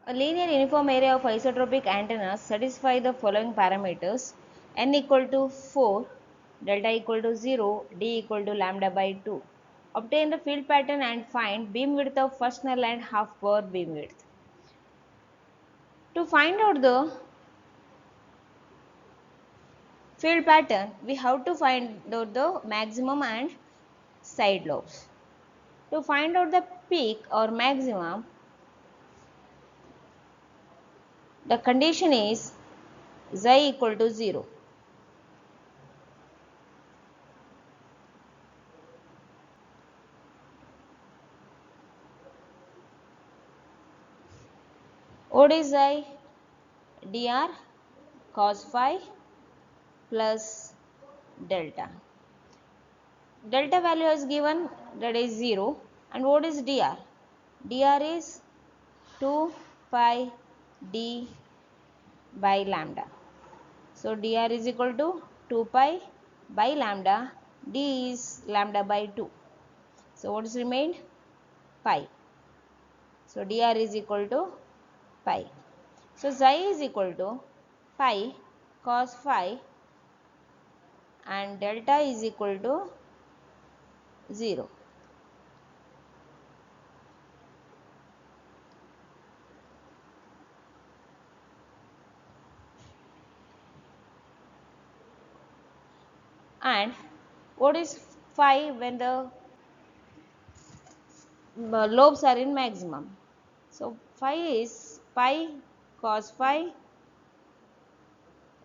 A linear uniform array of isotropic antennas satisfy the following parameters: n equal to 4, delta equal to 0, d equal to lambda by 2. Obtain the field pattern and find beam width of first null and half power beam width. To find out the field pattern, we have to find out the maximum and side lobes. To find out the peak or maximum, the condition is xi equal to 0. What is xi? Dr cos phi plus delta. Delta value is given, that is 0. And what is dr? Dr is 2 pi d by lambda. So dr is equal to 2 pi by lambda, d is lambda by 2. So what is remained? Pi. So dr is equal to pi. So xi is equal to pi cos phi and delta is equal to 0. And what is phi when the lobes are in maximum? So phi is pi cos phi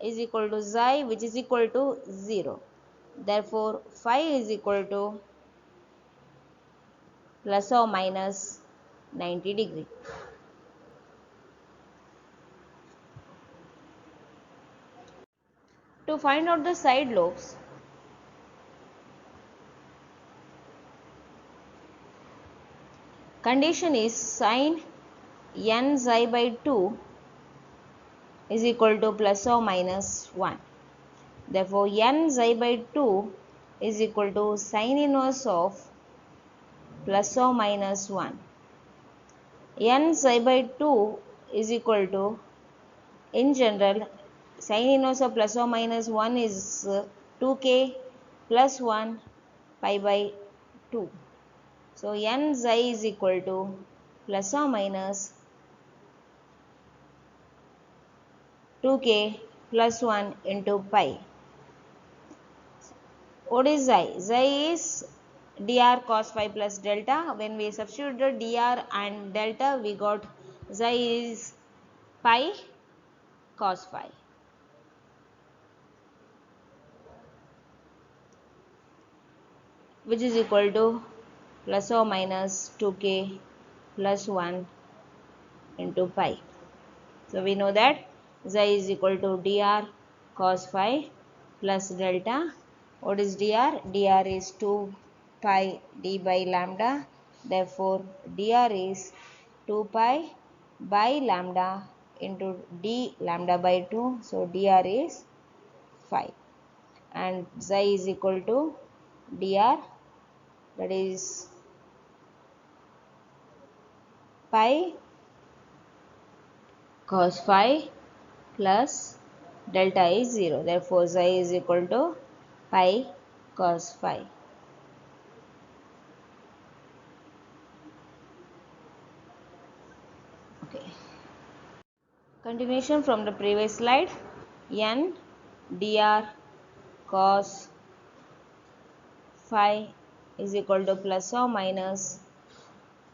is equal to xi, which is equal to 0. Therefore phi is equal to plus or minus 90 degree. To find out the side lobes, condition is sin n xi by 2 is equal to plus or minus 1. Therefore n xi by 2 is equal to sin inverse of plus or minus 1. N xi by 2 is equal to, in general, sin inverse of plus or minus 1 is 2k plus 1 pi by 2. So n xi is equal to plus or minus 2k plus 1 into pi. What is xi? Xi is dr cos phi plus delta. When we substituted dr and delta, we got xi is pi cos phi. Which is equal to plus or minus 2k plus 1 into pi. So we know that xi is equal to dr cos phi plus delta. What is dr? Dr is 2 pi d by lambda. Therefore dr is 2 pi by lambda into d lambda by 2. So dr is 5. And xi is equal to dr, that is pi cos phi plus delta is 0. Therefore xi is equal to pi cos phi. Okay. Continuation from the previous slide. N dr cos phi is equal to plus or minus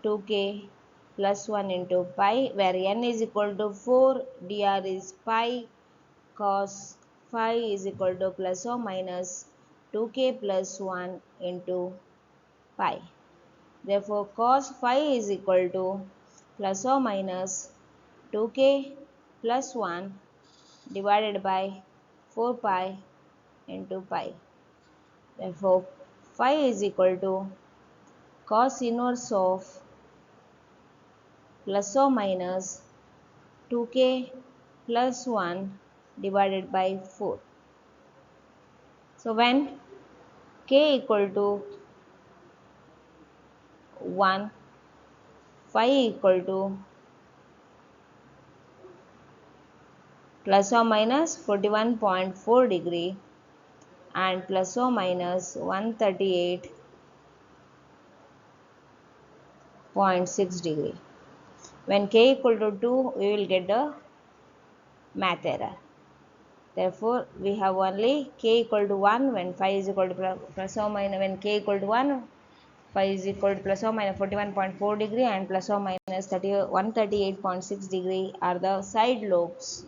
2k plus 1 into pi, where n is equal to 4, dr is pi cos phi is equal to plus or minus 2k plus 1 into pi. Therefore cos phi is equal to plus or minus 2k plus 1 divided by 4 pi into pi. Therefore phi is equal to cos inverse of plus or minus 2k plus 1 divided by 4. So when k equal to 1, phi equal to plus or minus 41.4 degree and plus or minus 138.6 degree. When k equal to 2, we will get the math error. Therefore, we have only k equal to 1 when phi is equal to plus or minus, when k equal to 1, phi is equal to plus or minus 41.4 degree and plus or minus 138.6 degree are the side lobes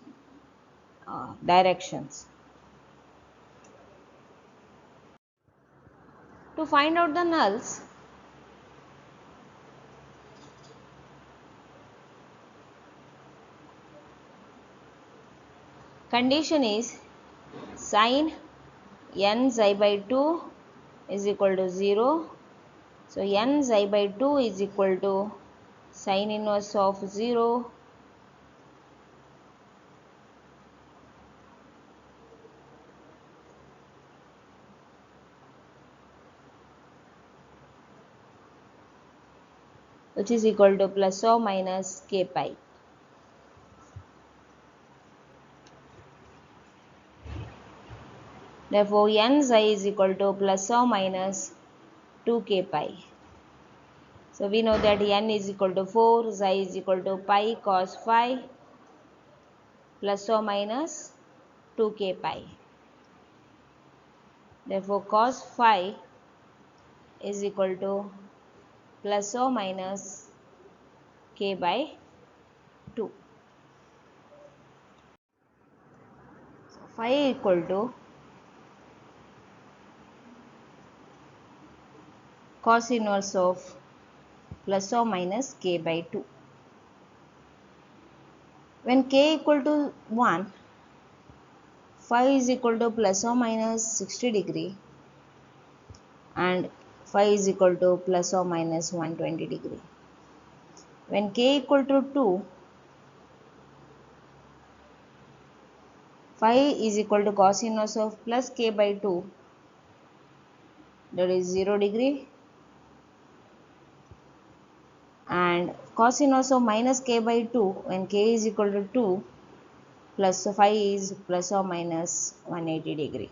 directions. To find out the nulls, condition is sin n xi by 2 is equal to 0. So n xi by 2 is equal to sin inverse of 0 which is equal to plus or minus k pi. Therefore, n xi is equal to plus or minus 2k pi. So we know that n is equal to 4, xi is equal to pi cos phi plus or minus 2k pi. Therefore, cos phi is equal to plus or minus k by 2. So phi equal to cos inverse of plus or minus k by 2. When k equal to 1, phi is equal to plus or minus 60 degree and phi is equal to plus or minus 120 degree. When k equal to 2, phi is equal to cos inverse of plus k by 2, that is 0 degree, and cos inverse of minus k by 2 when k is equal to 2 plus phi is plus or minus 180 degree.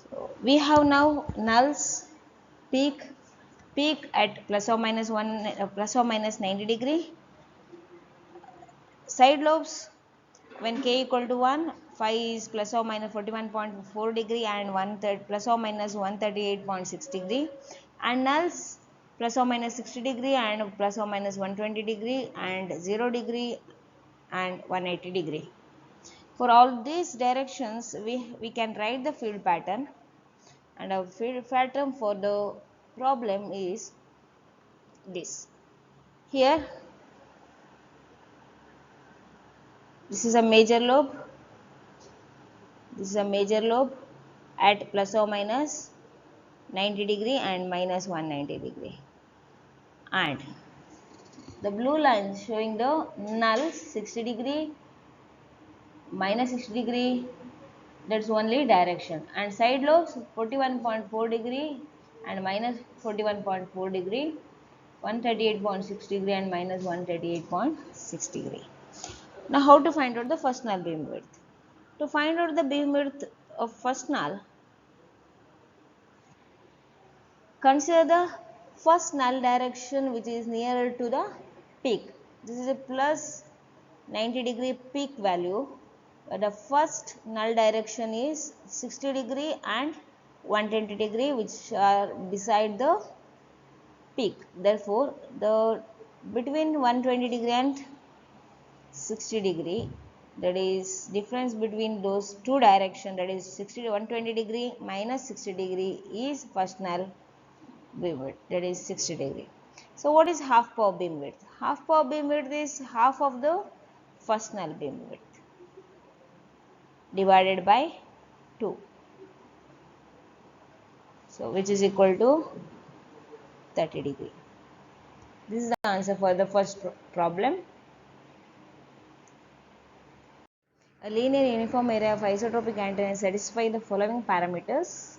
So we have now nulls peak at plus or minus 90 degree, side lobes when k equal to 1, phi is plus or minus 41.4 degree and plus or minus 138.6 degree, and nulls plus or minus 60 degree and plus or minus 120 degree and 0 degree and 180 degree. For all these directions, we can write the field pattern, and our field pattern for the problem is this. Here, this is a major lobe. This is a major lobe at plus or minus 90 degree and minus 190 degree. And the blue line showing the nulls 60 degree, minus 60 degree, that's only direction. And side lobes 41.4 degree and minus 41.4 degree, 138.6 degree and minus 138.6 degree. Now how to find out the first null beam width? To find out the beam width of first null, consider the first null direction which is nearer to the peak. This is a plus 90 degree peak value, where the first null direction is 60 degree and 120 degree, which are beside the peak. Therefore, the between 120 degree and 60 degree, that is difference between those two direction, that is 60 to 120 degree minus 60 degree is first null beam width, that is 60 degree. So what is half power beam width? Half power beam width is half of the first null beam width divided by 2. So which is equal to 30 degree. This is the answer for the first problem. A linear uniform area of isotropic antenna satisfy the following parameters.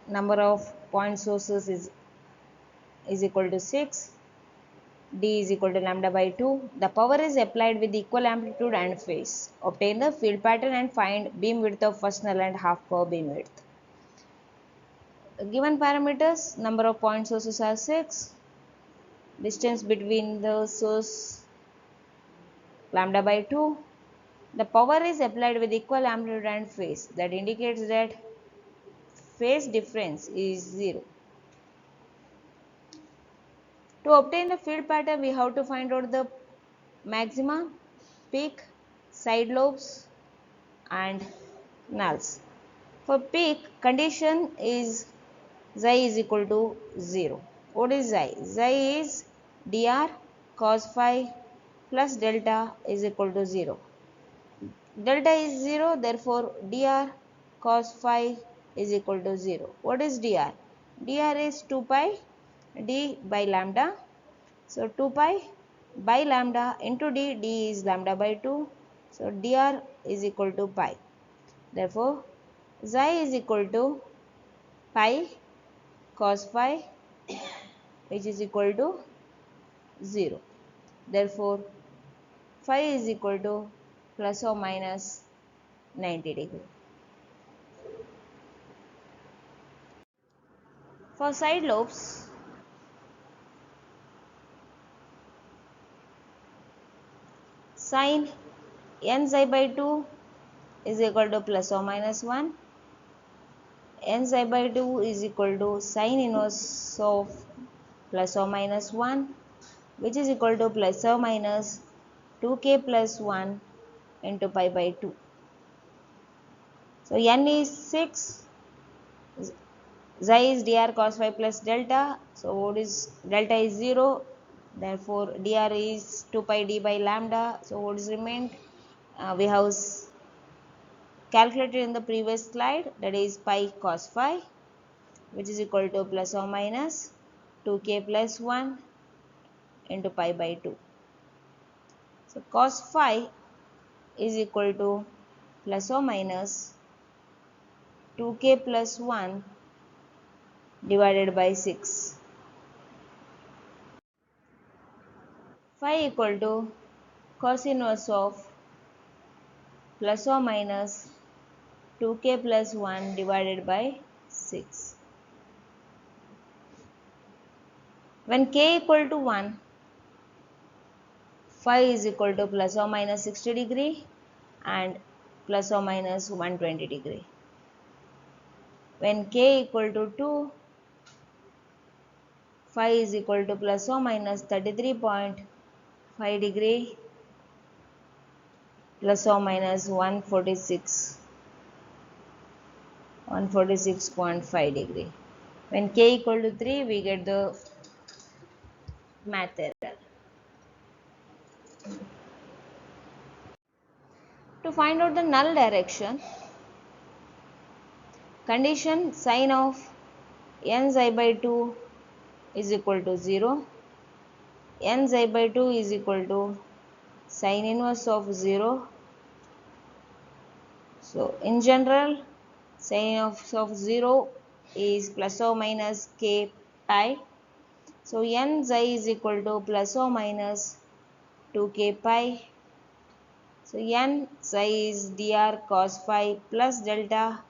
Number of point sources is equal to 6. D is equal to lambda by 2. The power is applied with equal amplitude and phase. Obtain the field pattern and find beam width of first null and half power beam width. Given parameters, number of point sources are 6. Distance between the source lambda by 2. The power is applied with equal amplitude and phase. That indicates that phase difference is 0. To obtain the field pattern, we have to find out the maxima, peak, side lobes and nulls. For peak, condition is xi is equal to 0. What is xi? Xi is dr cos phi plus delta is equal to 0. Delta is 0, therefore dr cos phi is equal to 0. What is dr? Dr is 2 pi d by lambda. So 2 pi by lambda into d, d is lambda by 2. So dr is equal to pi. Therefore, xi is equal to pi cos phi, which is equal to 0. Therefore, phi is equal to plus or minus 90 degree. For side lobes, sin n xi by 2 is equal to plus or minus 1. N xi by 2 is equal to sin inverse of plus or minus 1, which is equal to plus or minus 2k plus 1 into pi by 2. So n is 6, xi is dr cos phi plus delta. So what is delta is 0, therefore dr is 2 pi d by lambda. So what is remained? We have calculated in the previous slide, that is pi cos phi, which is equal to plus or minus 2k plus 1 into pi by 2. So cos phi is equal to plus or minus 2k plus 1 divided by 6. Phi equal to cos inverse of plus or minus 2k plus 1 divided by 6. When k equal to 1, phi is equal to plus or minus 60 degree and plus or minus 120 degree. When k equal to 2, phi is equal to plus or minus 33.5 degree plus or minus 146.5 degree. When k equal to 3, we get the math error. To find out the null direction, condition sin of n xi by 2 is equal to 0. N xi by 2 is equal to sin inverse of 0. So in general, sin inverse of 0 is plus or minus k pi. So n xi is equal to plus or minus 2k pi. So n xi is dr cos phi plus delta,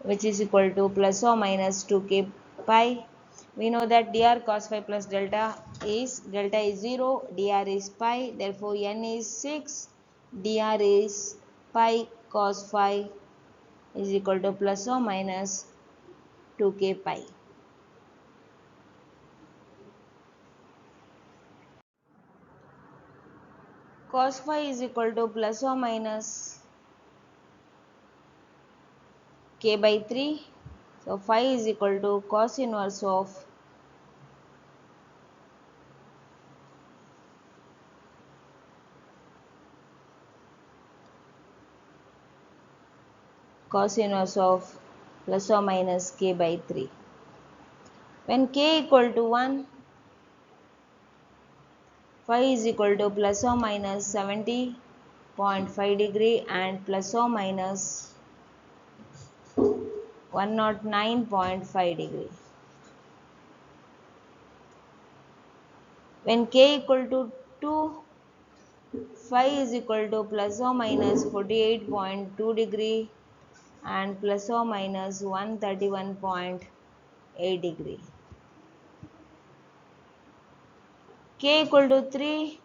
which is equal to plus or minus 2k pi. We know that dr cos phi plus delta is 0, dr is pi, therefore n is 6, dr is pi cos phi is equal to plus or minus 2k pi. Cos phi is equal to plus or minus k by 3. So phi is equal to cos inverse of plus or minus k by 3. When k equal to 1, phi is equal to plus or minus 70 0.5 degree and plus or minus 109.5 degree. When k equal to 2, phi is equal to plus or minus 48.2 degree and plus or minus 131.8 degree. K equal to 3,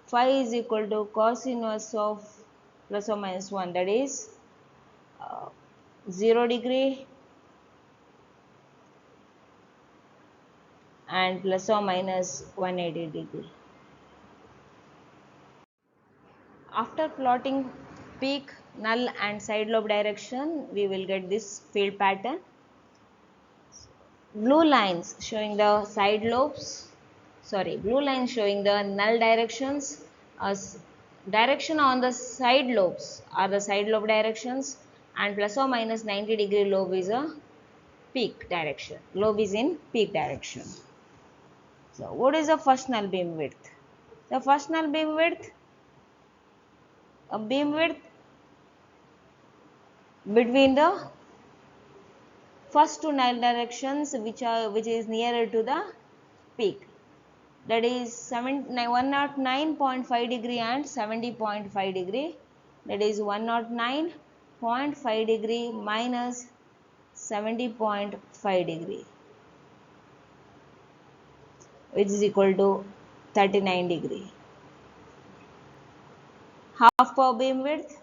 phi is equal to cos inverse of plus or minus 1, that is 0 degree and plus or minus 180 degree. After plotting peak, null and side lobe direction, we will get this field pattern. Blue lines showing the side lobes, blue lines showing the null directions. Direction on the side lobes are the side lobe directions, and plus or minus 90 degree lobe is a peak direction. Lobe is in peak direction. So what is the first null beam width? The first null beam width, a beam width between the first two null directions which is nearer to the peak, that is 109.5 degree and 70.5 degree, that is 109.5 degree minus 70.5 degree, which is equal to 39 degree. Half power beam width,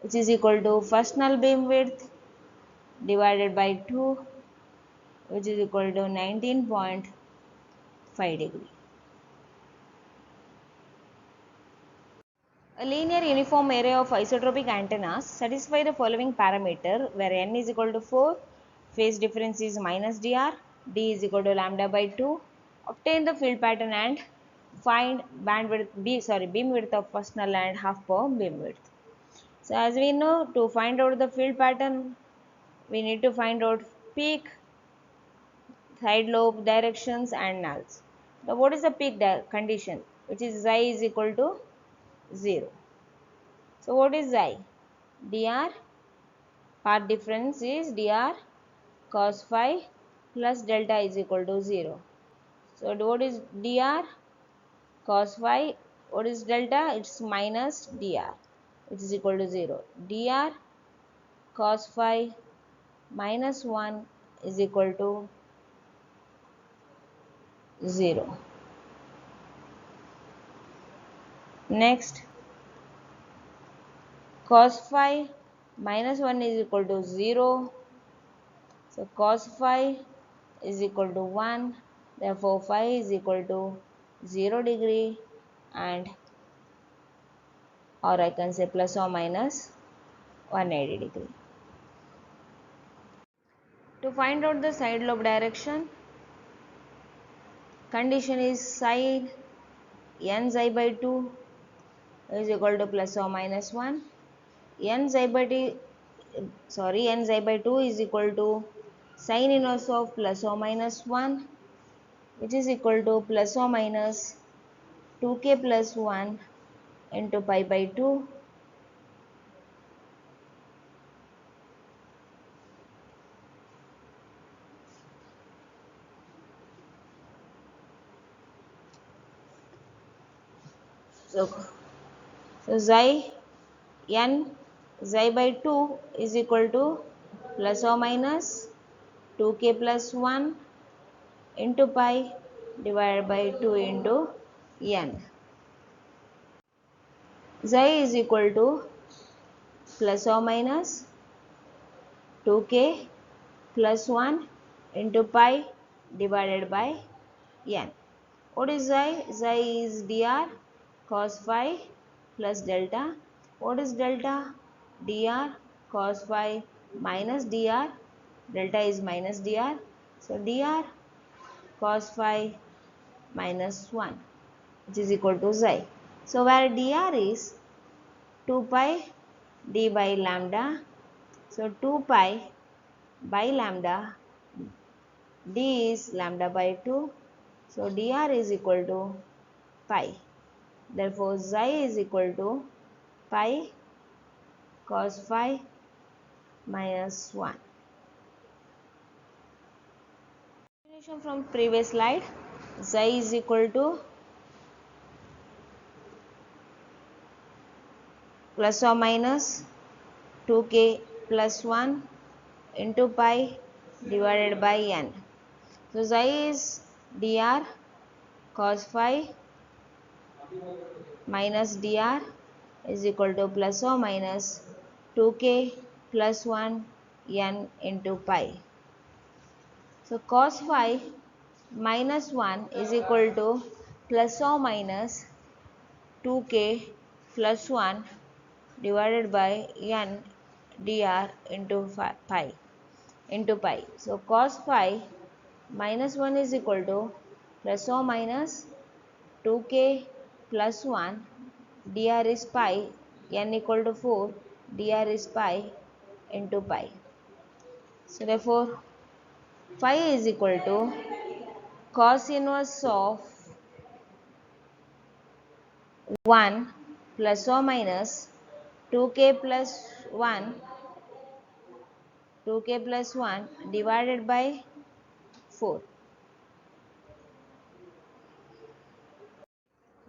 which is equal to first null beam width divided by 2, which is equal to 19.5 degree. A linear uniform array of isotropic antennas satisfy the following parameter, where n is equal to 4, phase difference is minus dr, d is equal to lambda by 2. Obtain the field pattern and find beam width of first null and half power beam width. So as we know, to find out the field pattern, we need to find out peak, side lobe directions and nulls. Now what is the peak condition, which is xi is equal to 0. So what is xi? Dr, path difference is dr cos phi plus delta is equal to 0. So what is dr cos phi? What is delta? It's minus dr, which is equal to 0. Dr cos phi minus 1 is equal to 0. Next, cos phi minus 1 is equal to 0. So cos phi is equal to 1. Therefore, phi is equal to 0 degree, and or I can say plus or minus 180 degree. To find out the side lobe direction, condition is side n xi by 2 is equal to plus or minus 1. N xi by 2 is equal to sine inverse of plus or minus 1, which is equal to plus or minus 2k plus 1 into pi by 2. So xi n xi by 2 is equal to plus or minus 2k plus 1 into pi divided by 2 into n. Xi is equal to plus or minus 2k plus 1 into pi divided by n. What is xi? Xi is dr cos phi plus delta. What is delta? Dr cos phi minus dr. Delta is minus dr. So dr cos phi minus 1, which is equal to xi. So where dr is 2 pi d by lambda. So 2 pi by lambda, d is lambda by 2. So dr is equal to pi. Therefore, xi is equal to pi cos phi minus 1. Continuation from previous slide, xi is equal to plus or minus 2k plus 1 into pi divided by n. So, xi is dr cos phi minus dr is equal to plus or minus 2k plus 1 n into pi. So, cos phi minus 1 is equal to plus or minus 2k plus 1 divided by n dr into pi. So, cos phi minus 1 is equal to plus or minus 2k plus 1 dr is pi, n equal to 4, dr is pi into pi. So, therefore, phi is equal to cos inverse of 1 plus or minus 2k plus 1 divided by 4.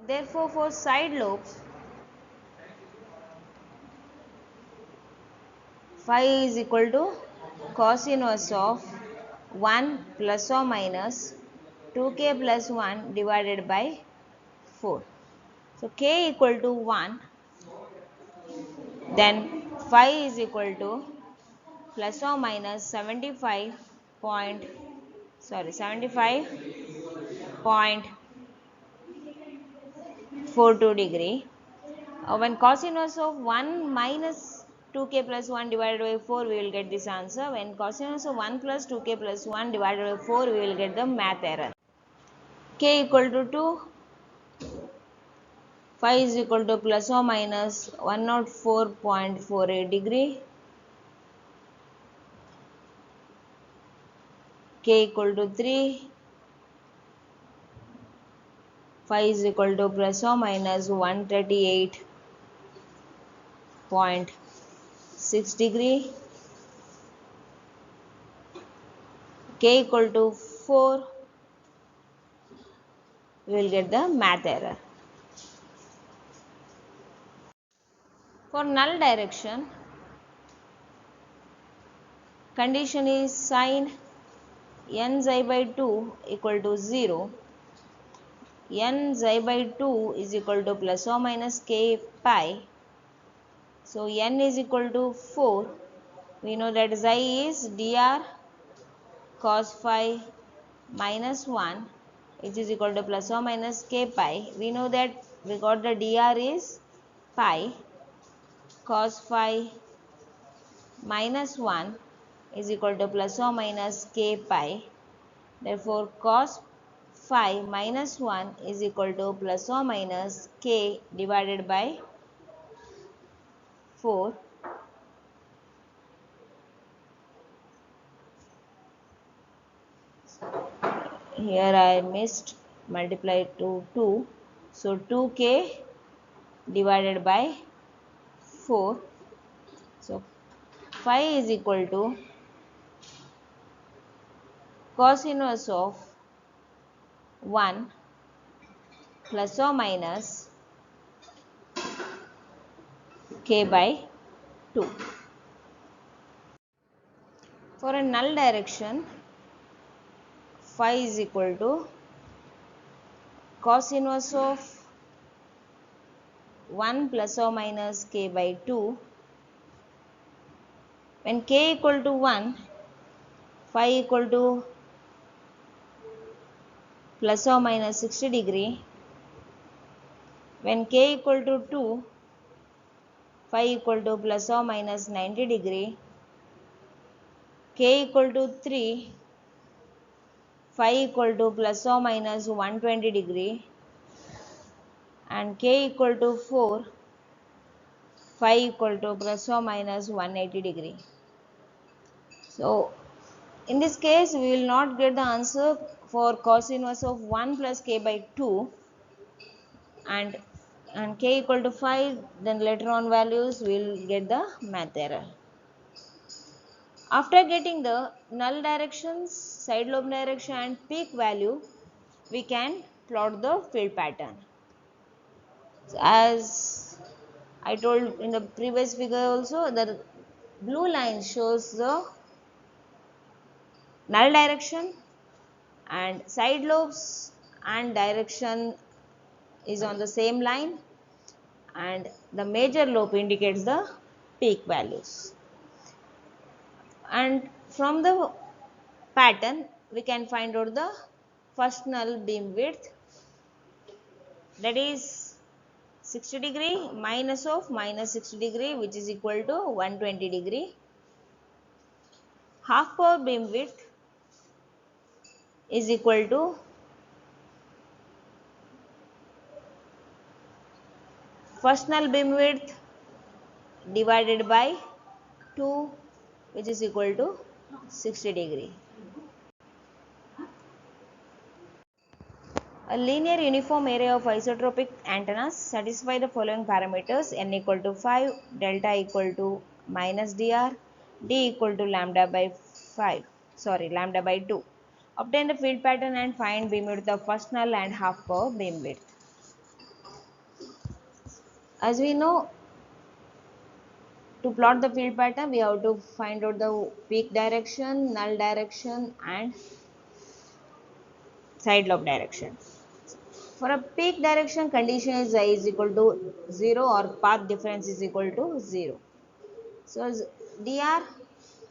Therefore, for side lobes, phi is equal to cos inverse of 1 plus or minus 2k plus 1 divided by 4. So, k equal to 1, then phi is equal to plus or minus 75.42 degree. When cos inverse of 1 minus 2k plus 1 divided by 4, we will get this answer. When cos inverse of 1 plus 2k plus 1 divided by 4, we will get the math error. K equal to 2, phi is equal to plus or minus 104.48 degree. K equal to 3, phi is equal to plus or minus 138.6 degree. K equal to 4, we will get the math error. For null direction, condition is sin n xi by 2 equal to 0. N xi by 2 is equal to plus or minus k pi. So, n is equal to 4. We know that xi is dr cos phi minus 1, which is equal to plus or minus k pi. We know that we got the dr is pi cos phi minus 1 is equal to plus or minus k pi. Therefore, cos phi minus 1 is equal to plus or minus k divided by 4. Here I missed multiply to 2. So, 2k divided by 4. So, phi is equal to cos inverse of 1 plus or minus k by 2. For a null direction, phi is equal to cos inverse of 1 plus or minus k by 2. When k equal to 1, phi equal to plus or minus 60 degree. When k equal to 2, phi equal to plus or minus 90 degree. K equal to 3, phi equal to plus or minus 120 degree. And k equal to 4, phi equal to plus or minus 180 degree. So, in this case, we will not get the answer for cos inverse of 1 plus k by 2, and and k equal to 5, then later on values will get the math error. After getting the null directions, side lobe direction and peak value, we can plot the field pattern. So as I told in the previous figure also, the blue line shows the null direction and side lobes and direction is on the same line, and the major lobe indicates the peak values. And from the pattern we can find out the first null beam width, that is 60 degree minus of minus 60 degree, which is equal to 120 degree. Half power beam width is equal to first null beam width divided by 2, which is equal to 60 degree. A linear uniform array of isotropic antennas satisfy the following parameters: n equal to 5, delta equal to minus dr, d equal to lambda by 2. Obtain the field pattern and find beam width of first null and half power beam width. As we know, to plot the field pattern, we have to find out the peak direction, null direction and side lobe direction. For a peak direction, condition is I is equal to 0 or path difference is equal to 0. So dr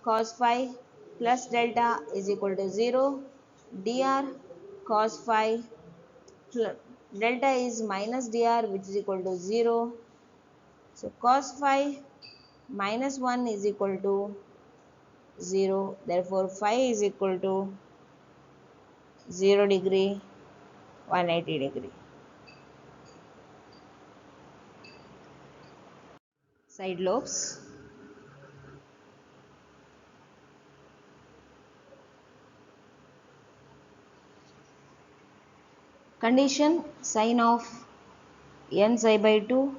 cos phi plus delta is equal to 0. Dr cos phi delta is minus dr, which is equal to 0. So cos phi minus 1 is equal to 0. Therefore phi is equal to 0 degree, 180 degree. Side lobes. Condition sine of n psi by 2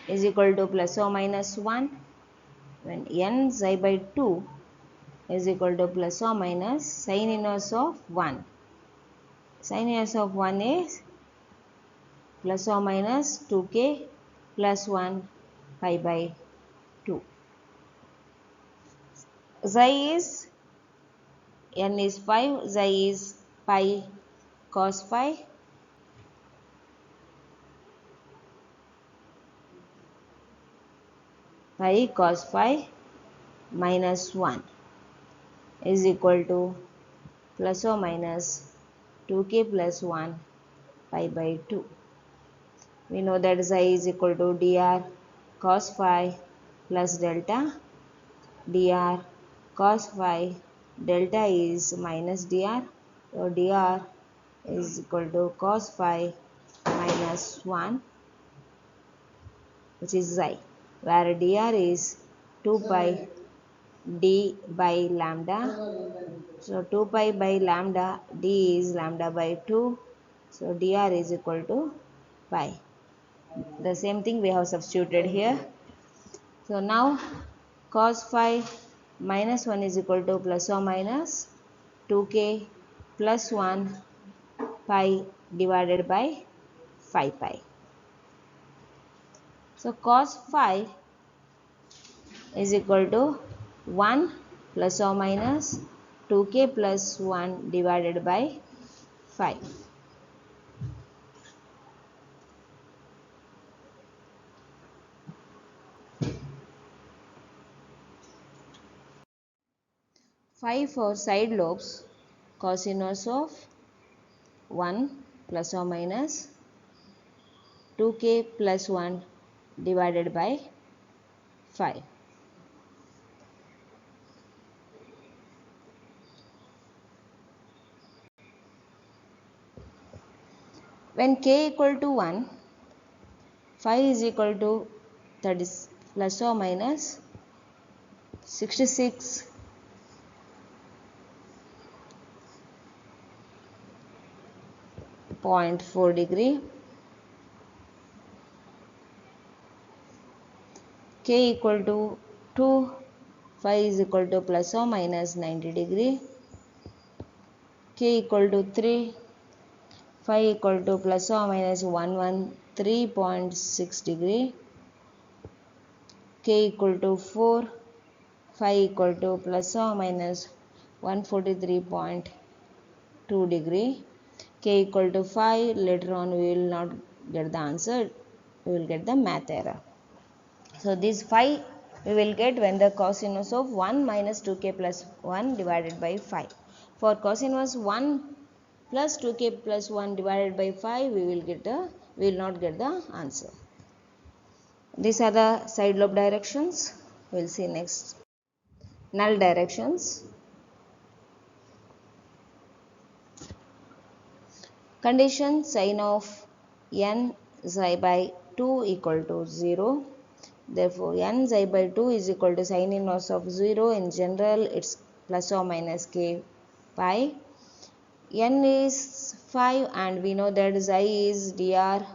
is equal to plus or minus 1 when n psi by 2 is equal to plus or minus sine inverse of 1. Sine inverse of 1 is plus or minus 2k plus 1 pi by 2. Xi is n is 5, xi is pi cos phi. Pi cos phi minus 1 is equal to plus or minus 2k plus 1 pi by 2. We know that xi is equal to dr cos phi plus delta. Dr cos phi delta is minus dr. So dr is equal to cos phi minus 1, which is xi, where dr is 2 pi d by lambda. So 2 pi by lambda, d is lambda by 2. So dr is equal to pi. The same thing we have substituted here. So now cos phi minus 1 is equal to plus or minus 2k plus 1 pi divided by 5 pi. So cos phi is equal to 1 plus or minus 2k plus 1 divided by 5. Phi for side lobes, cos inverse of 1 plus or minus 2k plus 1 divided by 5. When k equal to 1, phi is equal to 30 plus or minus 66.4 degree. k equal to 2, phi is equal to plus or minus 90 degree, k equal to 3, phi equal to plus or minus 113.6 degree, k equal to 4, phi equal to plus or minus 143.2 degree, k equal to 5. Later on we will not get the answer, we will get the math error. So this 5 we will get when the cos inverse of 1 minus 2k plus 1 divided by 5. For cos inverse 1 plus 2k plus 1 divided by 5, we will not get the answer. These are the side lobe directions. We will see next. Null directions. Condition sin of n xi by 2 equal to 0. Therefore, n xi by 2 is equal to sin inverse of 0. In general, it's plus or minus k pi. N is 5 and we know that xi is dr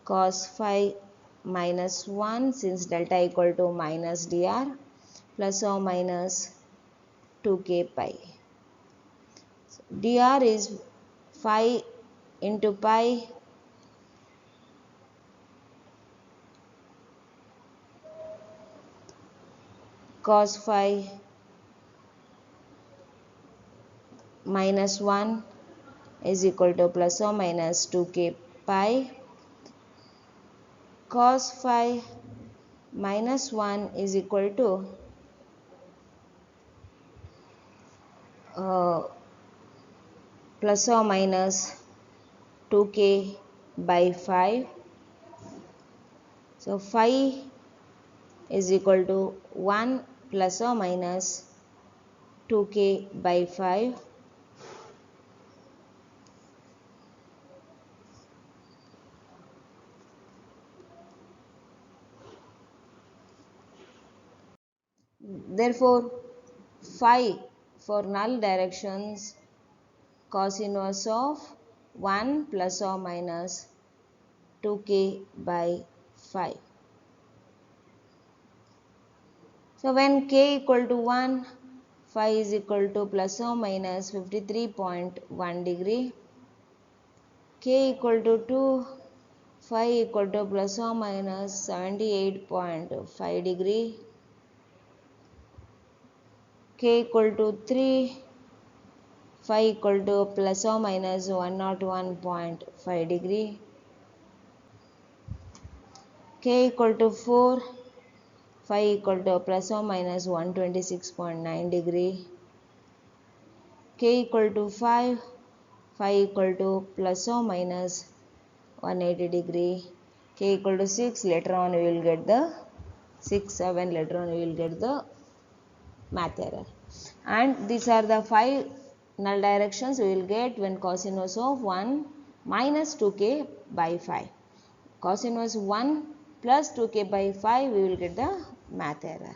cos phi minus 1 since delta equal to minus dr plus or minus 2k pi. So, dr is 5 into pi cos phi minus 1 is equal to plus or minus 2k pi. Cos phi minus 1 is equal to plus or minus 2k by 5. So phi is equal to 1 plus or minus 2k by 5. Therefore, phi for null directions cos inverse of 1 plus or minus 2k by 5. So when k equal to 1, phi is equal to plus or minus 53.1 degree, k equal to 2, phi equal to plus or minus 78.5 degree, k equal to 3, phi equal to plus or minus 101.5 degree, k equal to 4, phi equal to plus or minus 126.9 degree, k equal to 5, phi equal to plus or minus 180 degree, k equal to 6. Later on we will get the 6, 7. Later on we will get the math error. And these are the 5 null directions we will get when cos inverse of 1 minus 2k by 5. Cos inverse 1 plus 2k by 5, we will get the math error.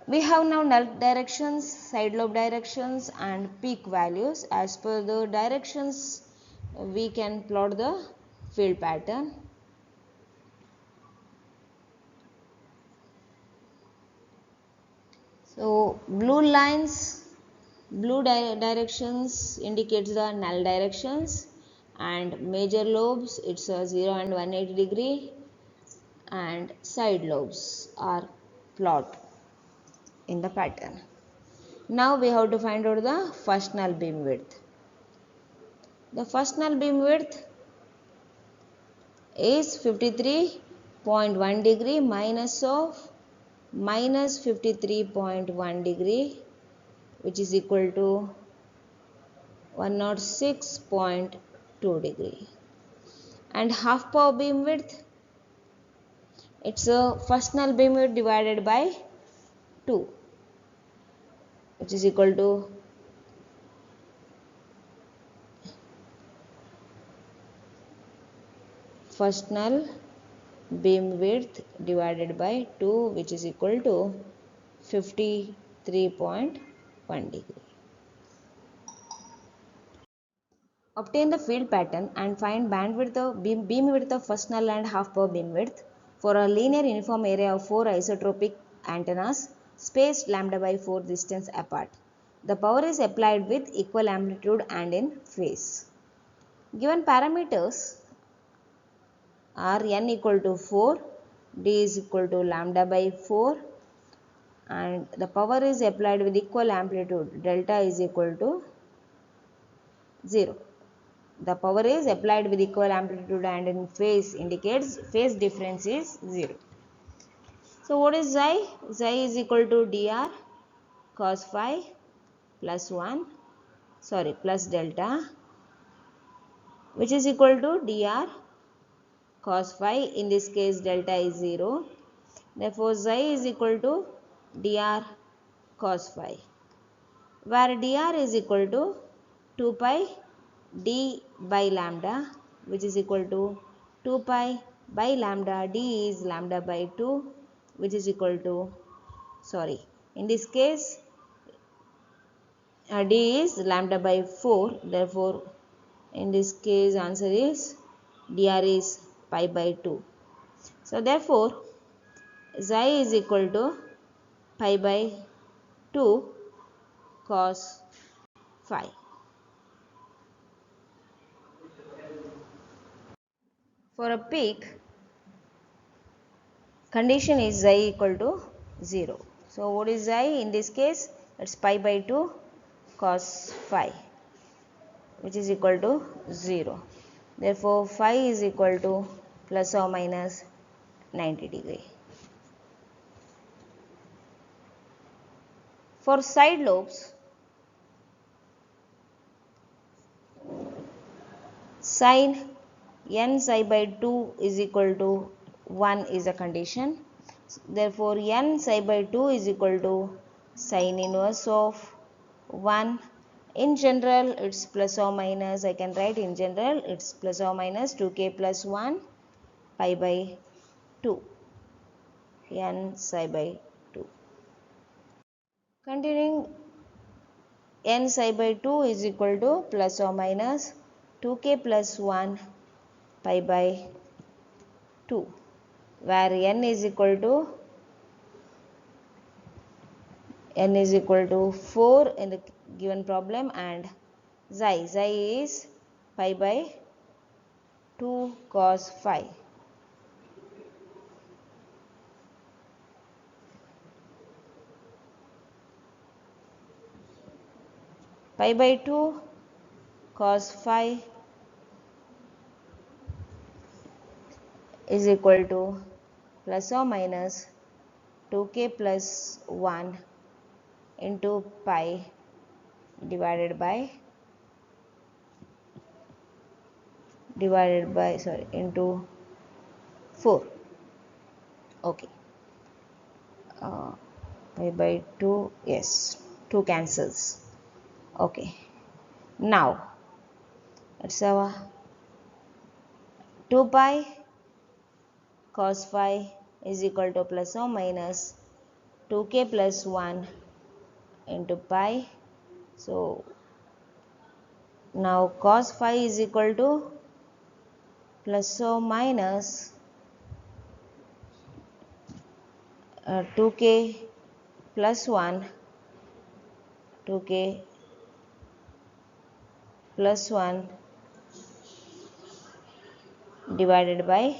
We have now null directions, side lobe directions and peak values. As per the directions, we can plot the field pattern. So blue lines, blue directions indicates the null directions, and major lobes it's a 0 and 180 degree, and side lobes are plot in the pattern. Now we have to find out the first null beam width. The first null beam width is 53.1 degree minus of minus 53.1 degree, which is equal to 106.2 degree. And half power beam width, it's a first null beam width divided by 2, which is equal to first null beam width divided by 2, which is equal to 53.1 degree. Obtain the field pattern and find bandwidth of beam width of first null and half power beam width For a linear uniform area of 4 isotropic antennas spaced lambda by 4 distance apart, the power is applied with equal amplitude and in phase. Given parameters are n equal to 4, d is equal to lambda by 4, and the power is applied with equal amplitude, delta is equal to 0. The power is applied with equal amplitude and in phase indicates phase difference is 0. So what is xi? Xi is equal to dr cos phi plus plus delta, which is equal to dr cos phi. In this case delta is 0. Therefore xi is equal to dr cos phi, where dr is equal to 2 pi d by lambda, which is equal to 2 pi by lambda. D is lambda by 2, which is equal to, in this case d is lambda by 4. Therefore in this case answer is dr is pi by 2. So therefore xi is equal to pi by 2 cos phi. For a peak, condition is xi equal to 0. So what is xi? In this case it's pi by 2 cos phi, which is equal to 0. Therefore phi is equal to plus or minus 90 degree. For side lobes, sin n psi by 2 is equal to 1 is a condition. Therefore n psi by 2 is equal to sin inverse of 1. In general it's plus or minus, I can write in general it's plus or minus 2k plus 1 pi by 2 n psi by 2. Continuing, n psi by 2 is equal to plus or minus 2k plus 1 pi by 2, where n is equal to 4 in the given problem, and xi is pi by 2 cos phi. Pi by 2 cos phi is equal to plus or minus 2k plus 1 into pi divided by into 4. Okay, pi by 2, yes, 2 cancels. Okay, now it's our 2 pi cos phi is equal to plus or minus 2k plus 1 into pi. So now cos phi is equal to plus or minus 2k plus 1, 2k plus 1 divided by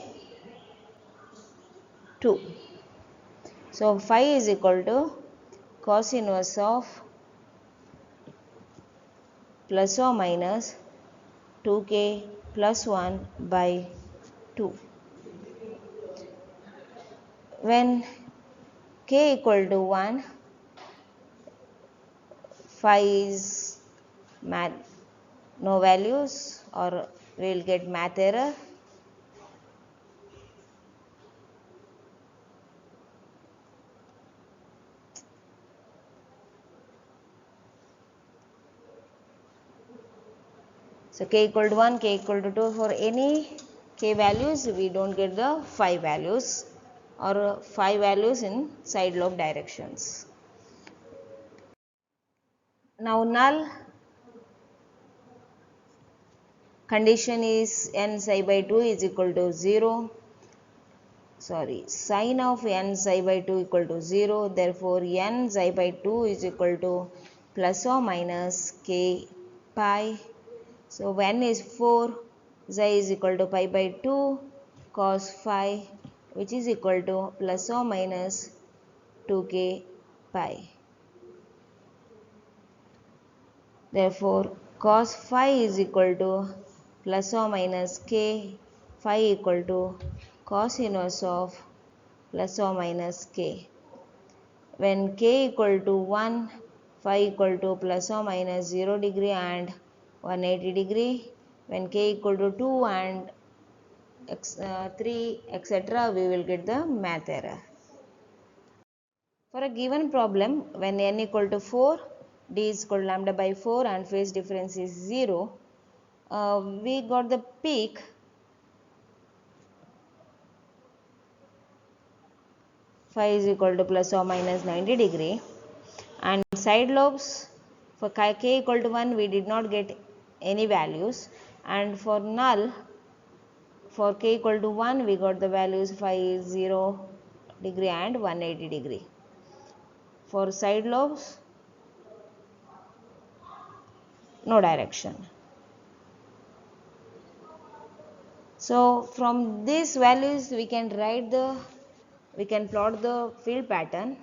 2. So phi is equal to cos inverse of plus or minus 2k plus 1 by 2. When k equal to 1, phi is no values, or we will get math error. So k equal to 1, k equal to 2, for any k values we don't get the phi values or phi values in side lobe directions. Now null condition is n psi by 2 is equal to 0. sine of n psi by 2 equal to 0. Therefore, n psi by 2 is equal to plus or minus k pi. So, n is 4, psi is equal to pi by 2 cos phi, which is equal to plus or minus 2k pi. Therefore, cos phi is equal to plus or minus k, phi equal to cos inverse of plus or minus k. When k equal to 1, phi equal to plus or minus 0 degree and 180 degree. When k equal to 2 and 3 etc., we will get the math error. For a given problem, when n equal to 4, d is equal to lambda by 4 and phase difference is 0, we got the peak phi is equal to plus or minus 90 degree, and side lobes for k equal to 1 we did not get any values, and for null for k equal to 1 we got the values phi is 0 degree and 180 degree. For side lobes, no direction. So from these values we can plot the field pattern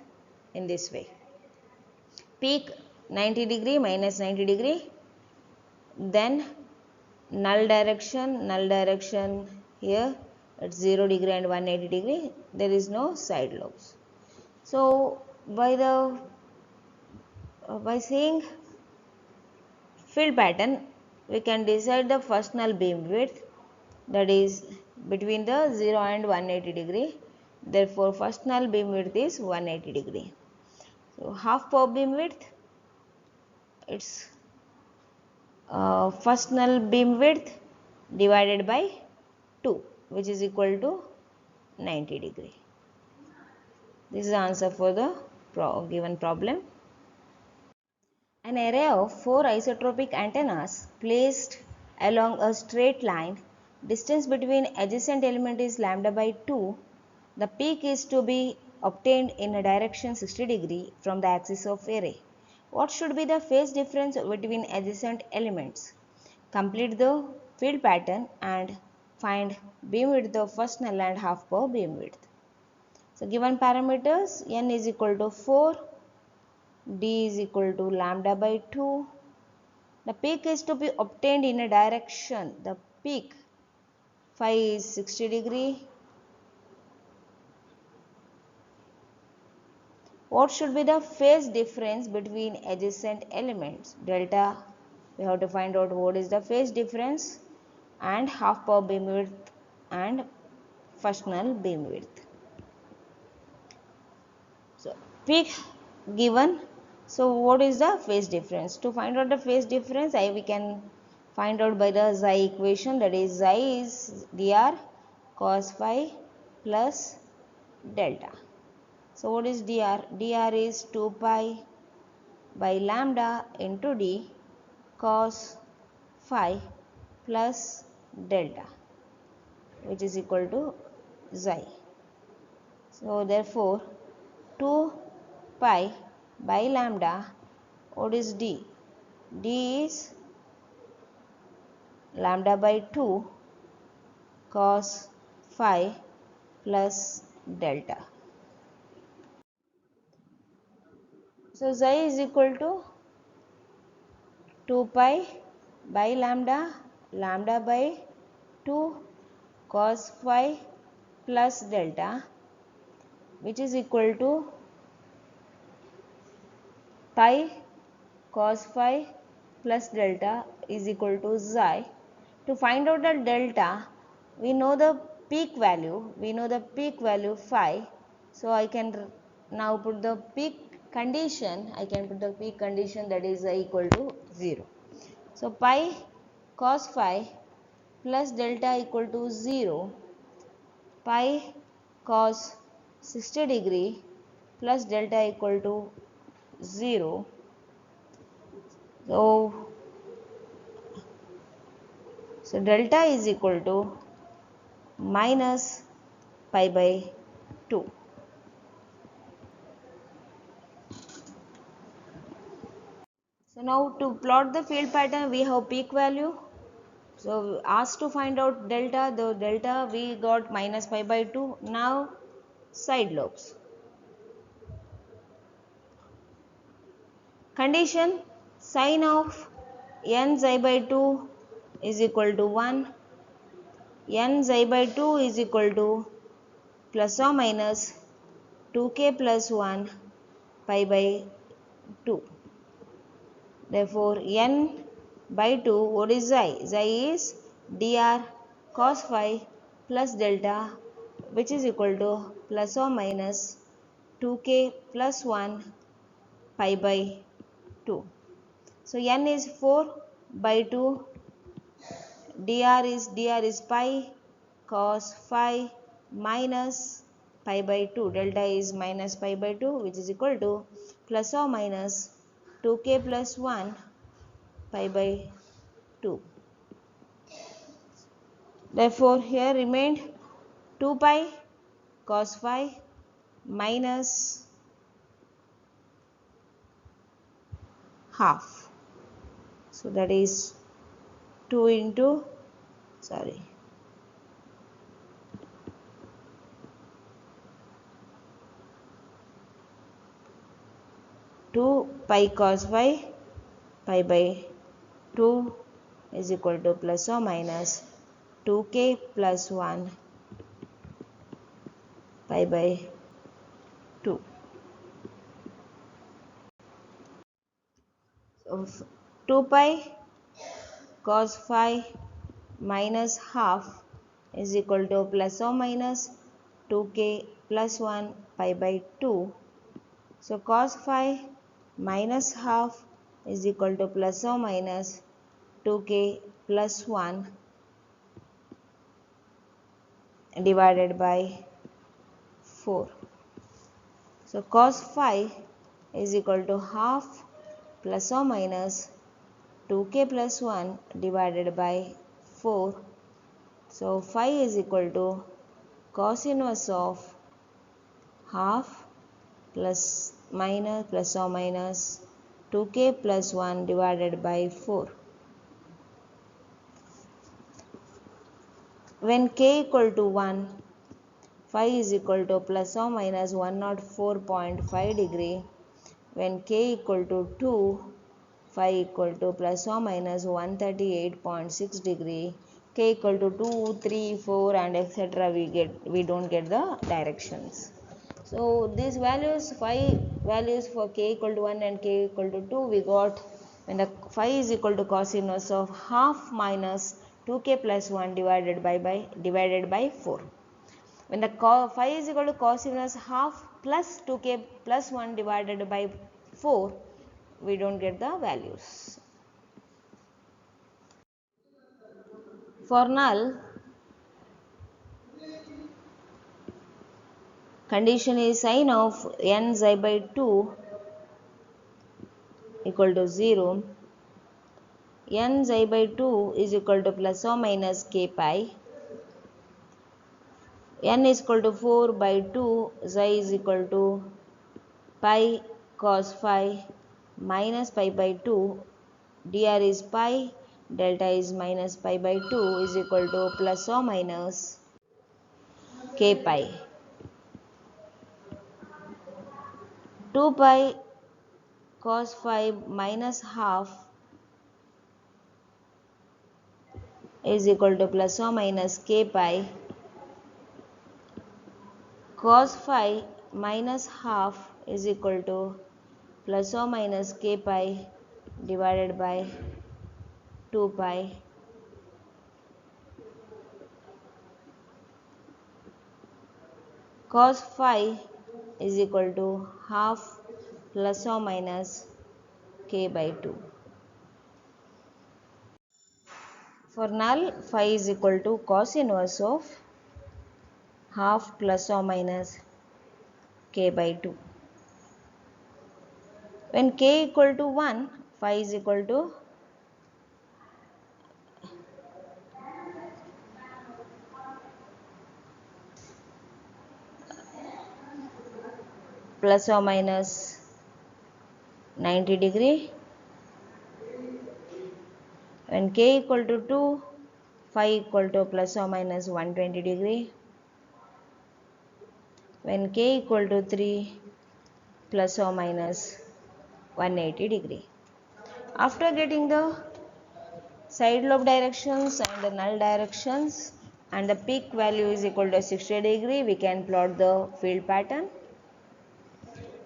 in this way. Peak 90 degree minus 90 degree, then null direction here at 0 degree and 180 degree, there is no side lobes. So by seeing field pattern we can decide the first null beam width, that is between the 0 and 180 degree. Therefore, first null beam width is 180 degree. So, half power beam width, it's first null beam width divided by 2, which is equal to 90 degree. This is the answer for the given problem. An array of 4 isotropic antennas placed along a straight line, distance between adjacent element is lambda by 2. The peak is to be obtained in a direction 60 degree from the axis of array. What should be the phase difference between adjacent elements? Complete the field pattern and find beam width of first null and half power beam width. So given parameters, n is equal to 4, d is equal to lambda by 2. The peak is to be obtained in a direction, the peak phi is 60 degree. What should be the phase difference between adjacent elements? Delta, we have to find out what is the phase difference, and half power beam width and first null beam width. So peak given, so what is the phase difference? To find out the phase difference, we can find out by the xi equation, that is xi is dr cos phi plus delta. So what is dr? Dr is 2 pi by lambda into d cos phi plus delta, which is equal to xi. So therefore 2 pi by lambda, what is d? D is lambda by 2 cos phi plus delta. So xi is equal to 2 pi by lambda, lambda by 2 cos phi plus delta, which is equal to pi cos phi plus delta is equal to xi. To find out the delta, we know the peak value, phi. So I can now put the peak condition, that is equal to 0. So pi cos phi plus delta equal to 0, pi cos 60 degree plus delta equal to 0. So delta is equal to minus pi by 2. So now to plot the field pattern, we have peak value. So asked to find out delta, the delta we got minus pi by 2. Now side lobes. Condition, sine of n xi by 2 is equal to 1, n xi by 2 is equal to plus or minus 2k plus 1 pi by 2. Therefore, n by 2, what is xi? Xi is dr cos phi plus delta, which is equal to plus or minus 2k plus 1 pi by 2. So, n is 4 by 2, dr is pi cos phi minus pi by 2. Delta is minus pi by 2, which is equal to plus or minus 2k plus 1 pi by 2. Therefore, here remained 2 pi cos phi minus half. So, that is 2 into, 2 pi cos phi pi by 2 is equal to plus or minus 2k plus 1 pi by 2. So 2 pi cos phi minus half is equal to plus or minus 2k plus 1 pi by 2. So cos phi minus half is equal to plus or minus 2k plus 1 divided by 4. So cos phi is equal to half plus or minus 2k plus 1 divided by 4. So phi is equal to cos inverse of half plus or minus 2k plus 1 divided by 4. When k equal to 1, phi is equal to plus or minus 104.5 degree. When k equal to 2, phi equal to plus or minus 138.6 degree. K equal to 2, 3, 4 and etc. we don't get the directions. So these values, phi values for k equal to 1 and k equal to 2 we got when the phi is equal to cos inverse of half minus 2k plus 1 divided by 4. When the phi is equal to cos inverse half plus 2k plus 1 divided by 4, we don't get the values. For null, condition is sine of n xi by 2 equal to 0. N xi by 2 is equal to plus or minus k pi. N is equal to 4 by 2, xi is equal to pi cos phi minus pi by 2. Dr is pi, delta is minus pi by 2 is equal to plus or minus k pi. 2 pi cos phi minus half is equal to plus or minus k pi. Cos phi minus half is equal to plus or minus k pi divided by 2 pi. Cos phi is equal to half plus or minus k by 2. For null, phi is equal to cos inverse of half plus or minus k by 2. When k equal to 1, phi is equal to plus or minus 90 degree. When k equal to 2, phi equal to plus or minus 120 degree. When k equal to 3, plus or minus 180 degree. After getting the side lobe directions and the null directions and the peak value is equal to 60 degree, we can plot the field pattern.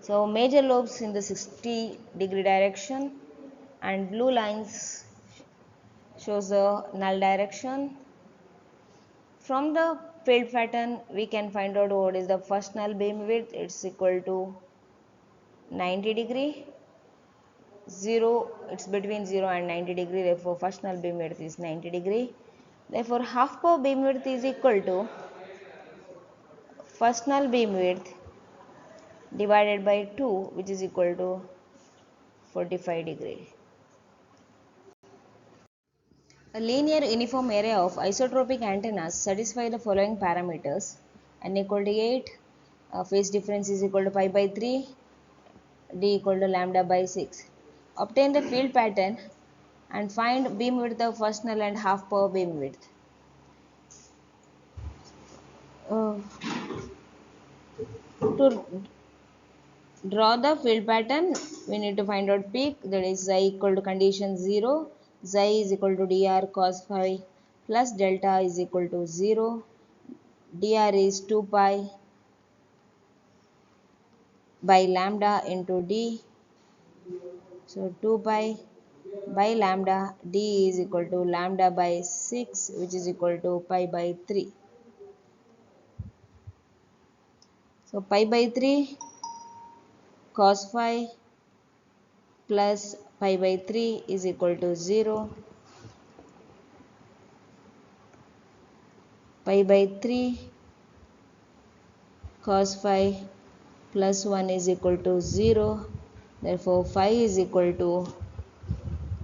So major lobes in the 60 degree direction and blue lines shows the null direction. From the field pattern we can find out what is the first null beam width. It's equal to 90 degree. 0, it's between 0 and 90 degree, therefore first null beam width is 90 degree. Therefore half power beam width is equal to first null beam width divided by 2, which is equal to 45 degree. A linear uniform array of isotropic antennas satisfy the following parameters: n equal to 8, phase difference is equal to pi by 3, d equal to lambda by 6. Obtain the field pattern and find beam width of first null and half power beam width. To draw the field pattern, we need to find out peak, that is xi equal to condition 0, xi is equal to dr cos phi plus delta is equal to 0, dr is 2 pi by lambda into d, so 2 pi by lambda, d is equal to lambda by 6, which is equal to pi by 3. So pi by 3 cos phi plus pi by 3 is equal to 0, pi by 3 cos phi plus 1 is equal to 0, therefore phi is equal to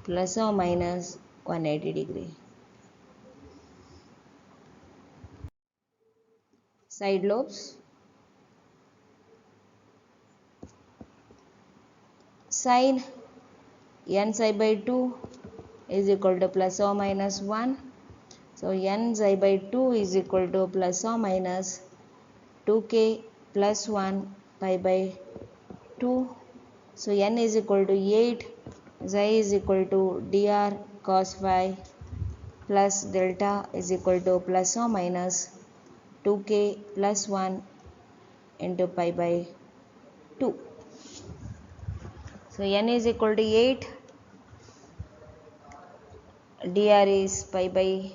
plus or minus 180 degree. Side lobes. Sin n psi by 2 is equal to plus or minus 1. So n psi by 2 is equal to plus or minus 2k plus 1 pi by 2. So n is equal to 8, xi is equal to dr cos phi plus delta is equal to plus or minus 2k plus 1 into pi by 2. So n is equal to 8, dr is pi by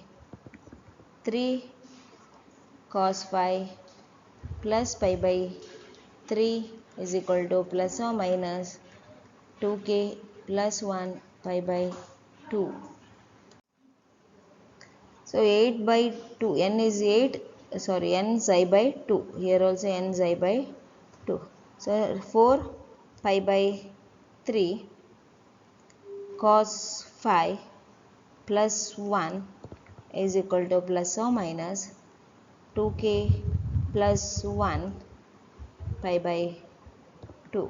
3 cos phi plus pi by 3 is equal to plus or minus 2k plus 1 pi by 2. So 8 by 2, n is 8, sorry, n psi by 2, here also n psi by 2. So 4 pi by 3 cos phi plus 1 is equal to plus or minus 2k plus 1 pi by 2.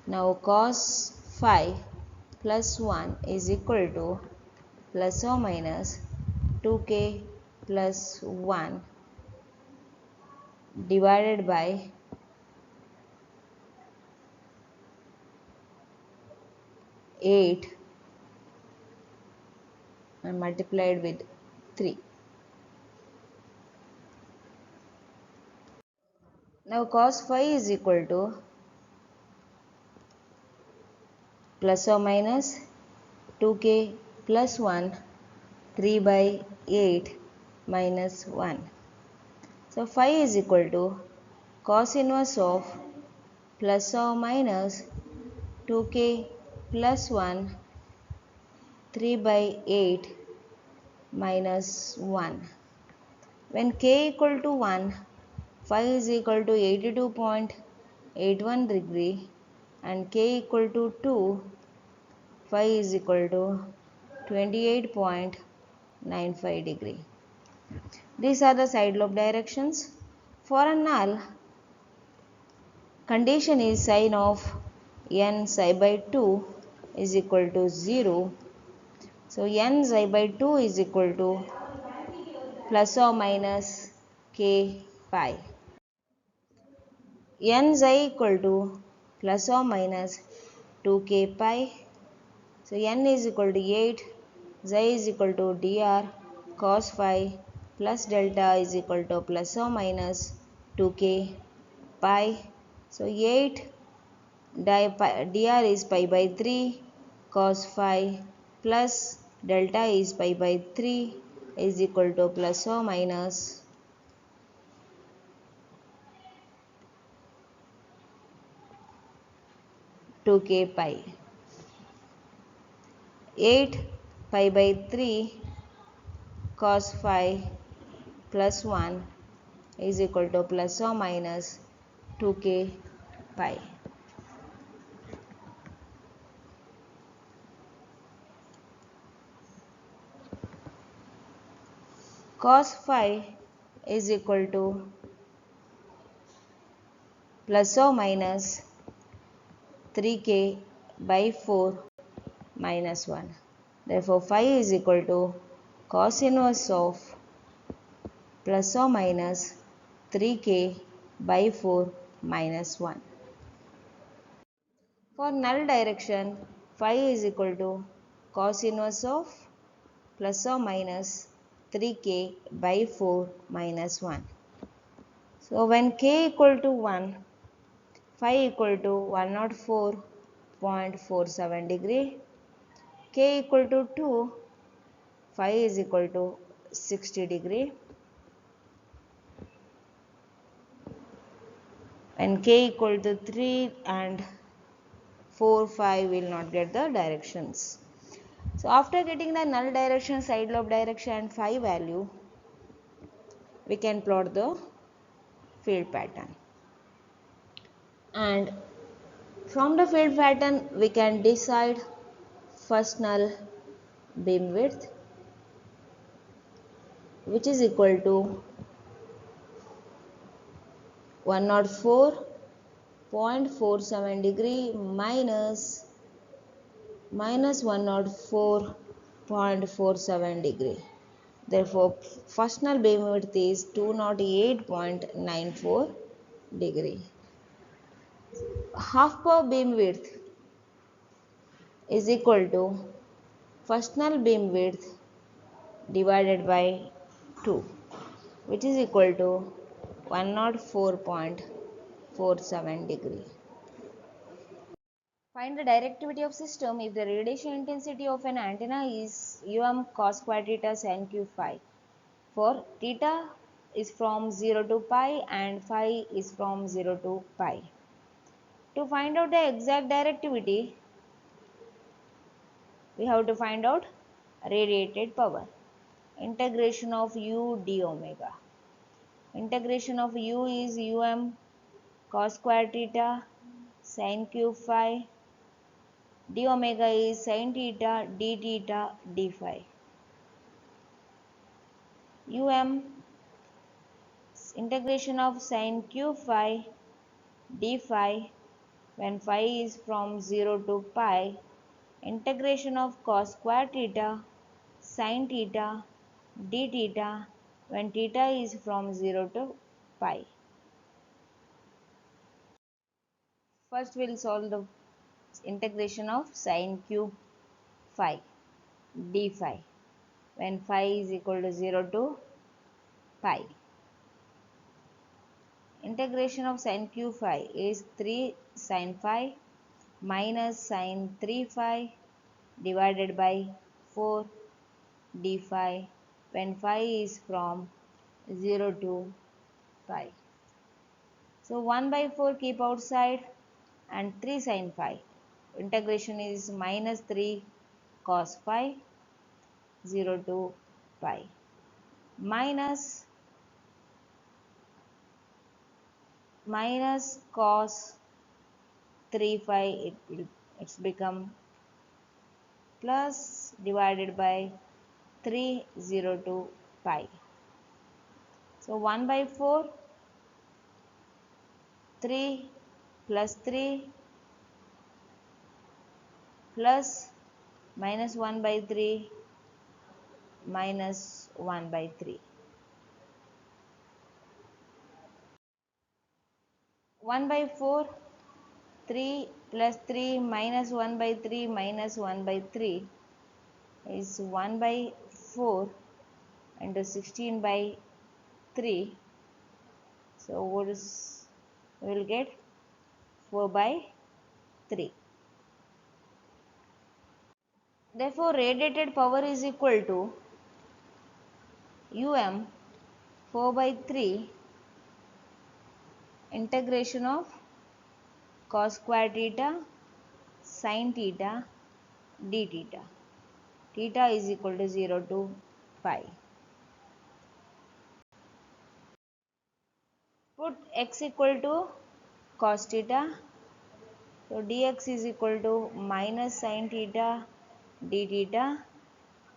Now cos phi plus 1 is equal to plus or minus 2k plus 1 divided by 8 and multiplied with 3. Now cos phi is equal to plus or minus 2k plus 1 3 by 8 minus 1. So phi is equal to cos inverse of plus or minus 2k plus 1 3 by 8 minus 1. When k equal to 1, phi is equal to 82.81 degree and k equal to 2, phi is equal to 28.95 degree. These are the side lobe directions. For a null, condition is sine of n psi by 2 is equal to 0. So n psi by 2 is equal to plus or minus k pi. N psi equal to plus or minus 2k pi. So n is equal to 8, psi is equal to dr cos phi plus delta is equal to plus or minus 2k pi. So 8 dr is pi by 3 cos phi plus delta is pi by 3 is equal to plus or minus 2k pi. 8 pi by 3 cos phi plus 1 is equal to plus or minus 2k pi. Cos phi is equal to plus or minus 3k by 4 minus 1. Therefore, phi is equal to cos inverse of plus or minus 3k by 4 minus 1. For null direction, phi is equal to cos inverse of plus or minus 3k by 4 minus 1. So when k equal to 1, phi equal to 104.47 degree, k equal to 2, phi is equal to 60 degree. When k equal to 3 and 4, 5 will not get the directions. So after getting the null direction, side lobe direction and phi value, we can plot the field pattern. And from the field pattern, we can decide first null beam width, which is equal to 104.47 degree minus 104.47 degree. Therefore, first null beam width is 208.94 degree. Half power beam width is equal to first null beam width divided by 2, which is equal to 104.47 degree. Find the directivity of system if the radiation intensity of an antenna is um cos square theta sin q phi, for theta is from 0 to pi and phi is from 0 to pi. To find out the exact directivity, we have to find out radiated power. Integration of u d omega. Integration of u is um cos square theta sin q phi, d omega is sin theta d theta d phi. Integration of sin q phi d phi when phi is from 0 to pi, integration of cos square theta sin theta d theta when theta is from 0 to pi. First we will solve the integration of sin cube phi d phi when phi is equal to 0 to pi. Integration of sin cube phi is 3 sin phi minus sin 3 phi divided by 4 d phi when phi is from 0 to pi. So 1 by 4 keep outside and 3 sin phi. Integration is minus 3 cos phi 0 to pi minus cos 3 phi, it's become plus divided by 3 0 to pi. So 1 by 4 3 plus 3 plus minus 1 by 3 minus 1 by 3. 1 by 4, 3 plus 3 minus 1 by 3 minus 1 by 3 is 1 by 4 into 16 by 3. So what is, we will get 4 by 3. Therefore radiated power is equal to um 4 by 3 integration of cos square theta sin theta d theta. Theta is equal to 0 to pi. Put x equal to cos theta. So dx is equal to minus sin theta d theta.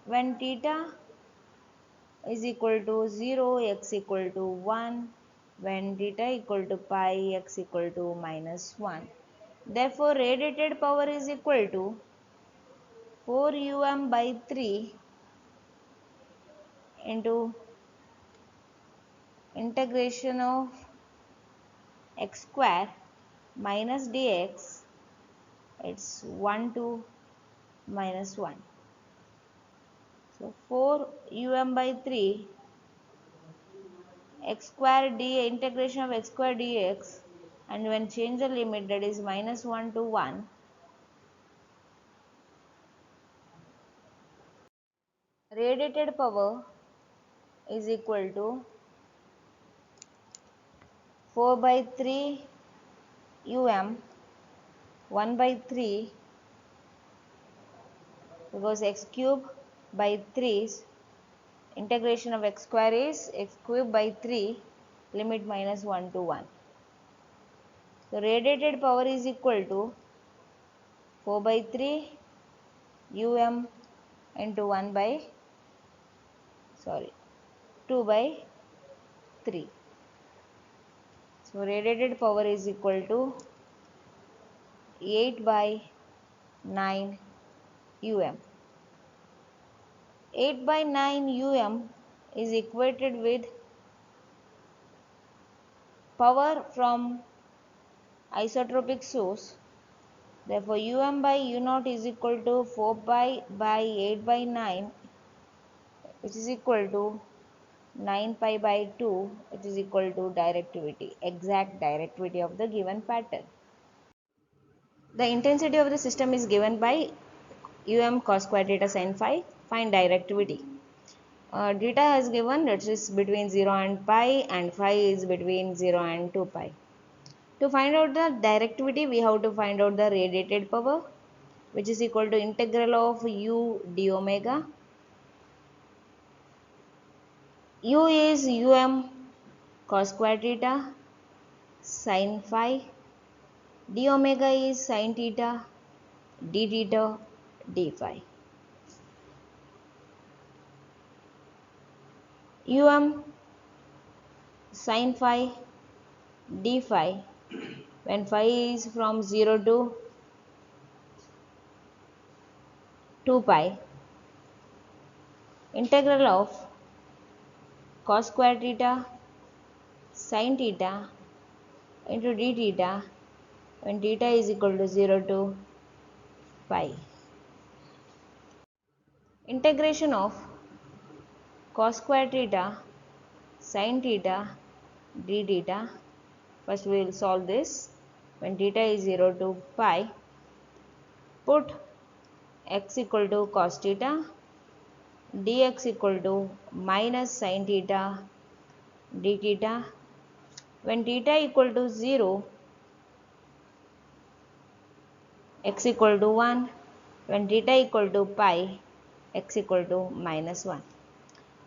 When theta is equal to 0, x equal to 1. When theta equal to pi, x equal to minus 1. Therefore radiated power is equal to 4 by 3 into integration of x square minus dx. It's 1 to minus 1. So 4 by 3 x square d integration of x square dx, and when change the limit, that is minus 1 to 1, radiated power is equal to 4 by 3 1 by 3, because x cube by 3 integration of x square is x cube by 3, limit minus 1 to 1. So radiated power is equal to 4 by 3 into 2 by 3. So radiated power is equal to 8 by 9 um. 8 by 9 is equated with power from isotropic source. Therefore by u0 is equal to 4 by 8 by 9, which is equal to 9 pi by 2, which is equal to directivity, exact directivity of the given pattern. The intensity of the system is given by cos square theta sin phi. Find directivity. Theta has given, that is between 0 and pi, and phi is between 0 and 2 pi. To find out the directivity, we have to find out the radiated power, which is equal to integral of u d omega. U is cos square theta sin phi. D omega is sin theta d theta d phi. Sin phi d phi, when phi is from 0 to 2 pi, integral of cos square theta sin theta into d theta when theta is equal to 0 to pi. Integration of cos square theta sin theta d theta. First we will solve this. When theta is 0 to pi, put x equal to cos theta, dx equal to minus sin theta d theta. When theta equal to 0, x equal to 1. When theta equal to pi, x equal to minus 1.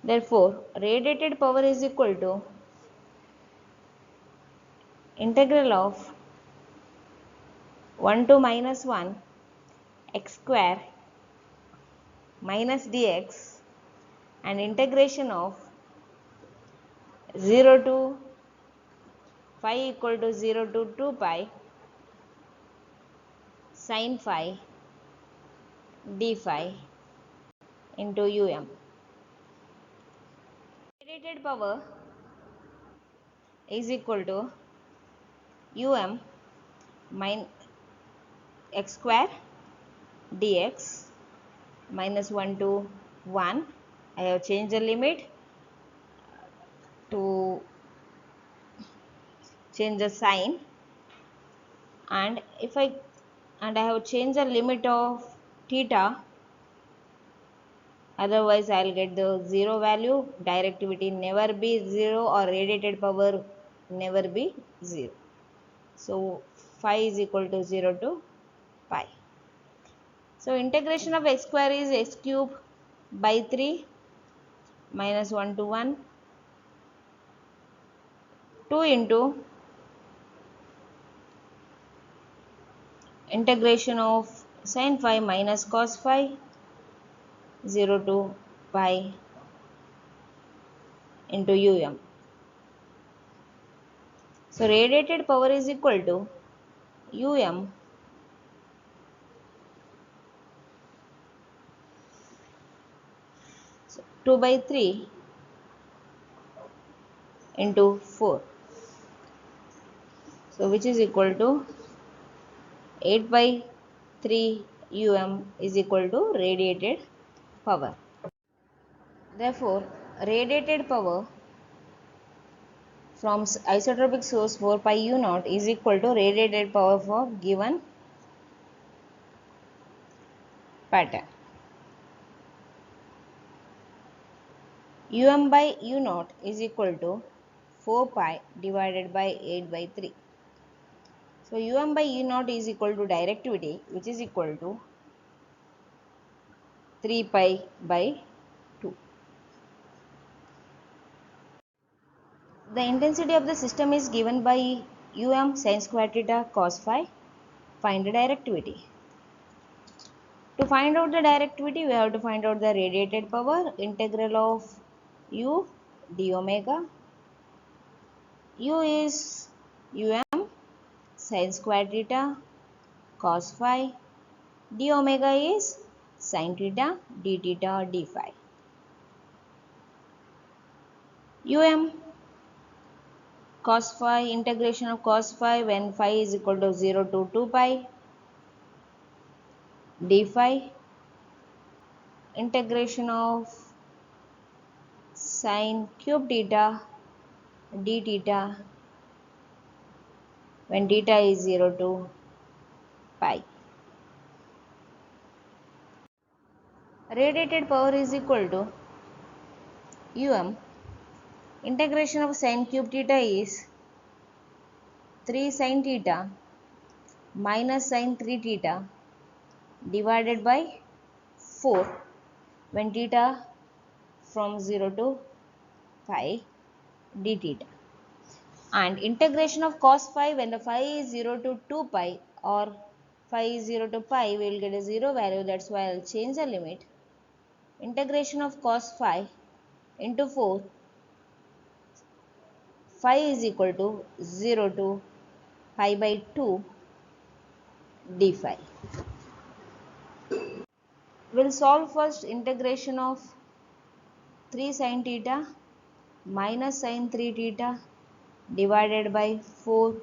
Therefore, radiated power is equal to integral of 1 to minus 1 x square minus dx, and integration of 0 to phi equal to 0 to 2 pi sin phi d phi into um. Radiated power is equal to um minus x square dx minus 1 to 1. I have changed the limit to change the sign, and I have changed the limit of theta, otherwise I'll get the 0 value. Directivity never be 0 or radiated power never be 0. So phi is equal to 0 to pi. So integration of x square is x cube by 3 minus 1 to 1, 2 into integration of sin phi minus cos phi 0 to pi into um. So radiated power is equal to um 2 by 3 into 4. So which is equal to 8 by 3 um is equal to radiated power. Therefore, radiated power from isotropic source 4 pi u naught is equal to radiated power for given pattern. Um by u naught is equal to 4 pi divided by 8 by 3. So um by u naught is equal to directivity, which is equal to 3 pi by 2. The intensity of the system is given by um sin square theta cos phi. Find the directivity. To find out the directivity, we have to find out the radiated power. Integral of u d omega. U is um sin square theta cos phi. D omega is sin theta d theta d phi. Um cos phi, integration of cos phi when phi is equal to 0 to 2 pi d phi, integration of sin cube theta d theta when theta is 0 to pi. Radiated power is equal to um integration of sin cube theta is 3 sin theta minus sin 3 theta divided by 4 when theta from 0 to pi d theta, and integration of cos phi when the phi is 0 to 2 pi or phi is 0 to pi, we will get a 0 value. That's why I'll change the limit. Integration of cos phi into 4, phi is equal to 0 to pi by 2 d phi. We'll solve first integration of 3 sin theta minus sin 3 theta divided by 4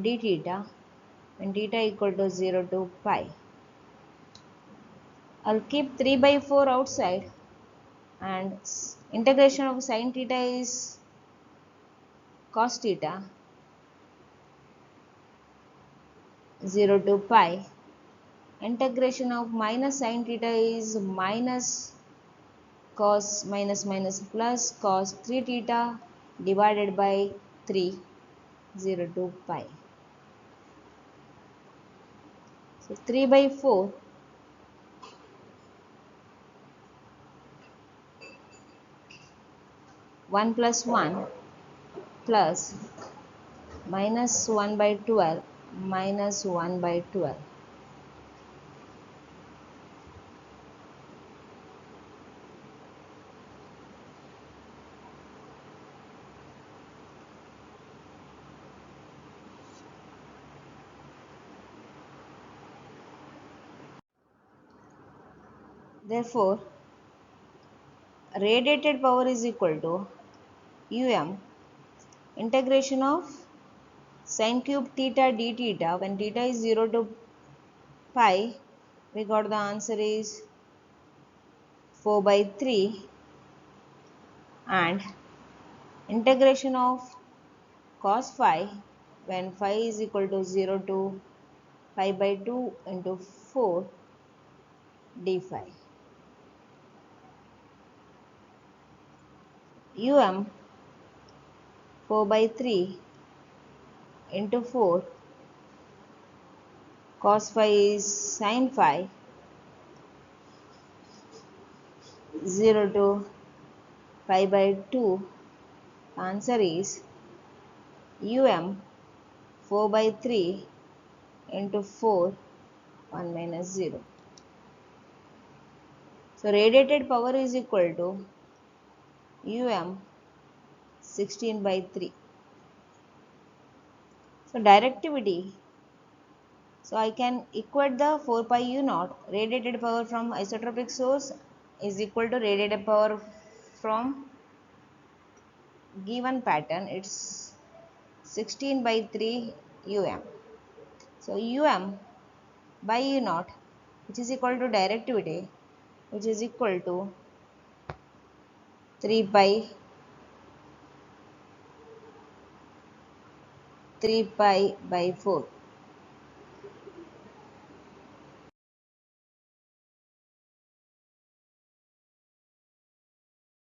d theta when theta equal to 0 to pi. I'll keep 3 by 4 outside, and integration of sin theta is cos theta 0 to pi. Integration of minus sin theta is minus cos minus minus plus cos 3 theta divided by 3 0 to pi. So 3 by 4 1 plus 1 plus minus 1 by 12 minus 1 by 12. Therefore, radiated power is equal to um integration of sine cube theta d theta. When theta is 0 to pi, we got the answer is 4 by 3, and integration of cos phi when phi is equal to 0 to pi by 2 into 4 d phi. Um 4 by 3 into 4 cos phi is sin phi 0 to pi by 2. Answer is um 4 by 3 into 4 1 minus 0. So radiated power is equal to um 16 by 3. So directivity. So I can equate the 4 pi u naught radiated power from isotropic source is equal to radiated power from given pattern. It's 16 by 3 um. So um by u naught, which is equal to directivity, which is equal to 3 pi by 4.